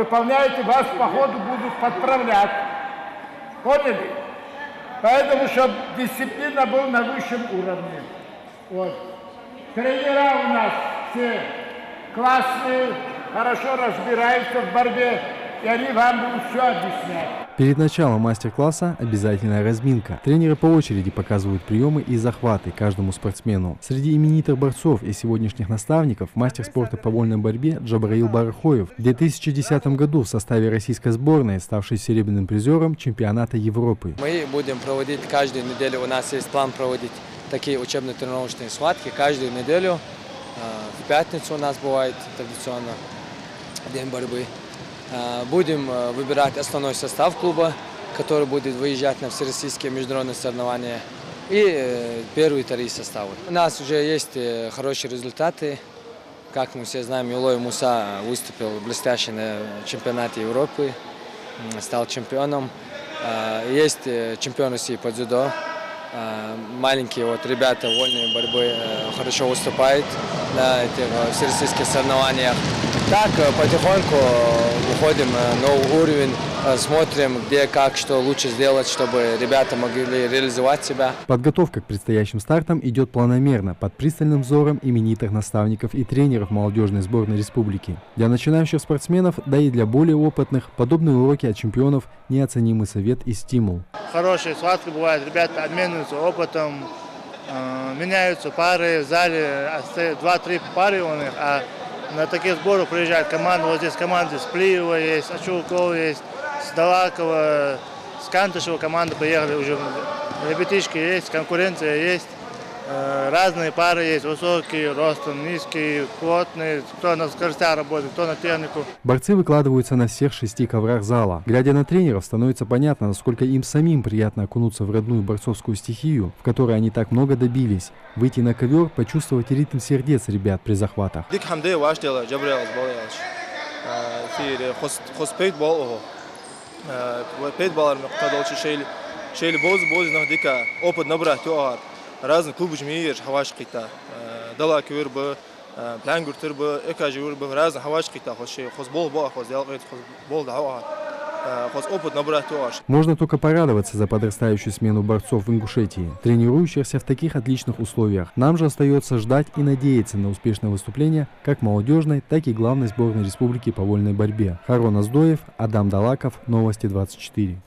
выполняете, вас по ходу будут подправлять. Поняли? Поэтому, чтобы дисциплина была на высшем уровне. Вот. Тренера у нас все классные, хорошо разбираются в борьбе, и они вам будут все объяснять. Перед началом мастер-класса обязательная разминка. Тренеры по очереди показывают приемы и захваты каждому спортсмену. Среди именитых борцов и сегодняшних наставников мастер спорта по вольной борьбе Джабраил Барахоев, в 2010 году в составе российской сборной, ставший серебряным призером чемпионата Европы. Мы будем проводить каждую неделю, у нас есть план проводить такие учебно-тренировочные схватки каждую неделю. В пятницу у нас бывает традиционно день борьбы. Будем выбирать основной состав клуба, который будет выезжать на всероссийские международные соревнования, и первые и вторые составы. У нас уже есть хорошие результаты. Как мы все знаем, Юлой Муса выступил блестяще на чемпионате Европы, стал чемпионом. Есть чемпион России по дзюдо. Маленькие ребята вольной борьбы хорошо выступают на этих всероссийских соревнованиях. Так, потихоньку уходим на новый уровень, смотрим, где, как, что лучше сделать, чтобы ребята могли реализовать себя. Подготовка к предстоящим стартам идет планомерно, под пристальным взором именитых наставников и тренеров молодежной сборной республики. Для начинающих спортсменов, да и для более опытных, подобные уроки от чемпионов – неоценимый совет и стимул. Хорошие схватки бывают, ребята обмениваются опытом, меняются пары в зале, 2-3 пары у них, а на таких сборах приезжает команда, вот здесь команды Сплиева есть, Ачулкова есть, Сдалакова, с Кантышева команда поехали уже, ребятишки есть, конкуренция есть, разные пары есть, высокие, ростом, низкие, плотные, кто на скоростях работает, кто на технику. Борцы выкладываются на всех 6 коврах зала. Глядя на тренеров, становится понятно, насколько им самим приятно окунуться в родную борцовскую стихию, в которой они так много добились. Выйти на ковер, почувствовать ритм сердец ребят при захватах. Разные клубы жмеешь, хавашкита, далеко юрбы, плангуртырбы, экажурбы, разные хавашкита, хозбол ба, хозбол дауа, опыт набрать тоже. Можно только порадоваться за подрастающую смену борцов в Ингушетии, тренирующихся в таких отличных условиях. Нам же остается ждать и надеяться на успешное выступление как молодежной, так и главной сборной республики по вольной борьбе. Харон Аздоев, Адам Далаков, Новости 24.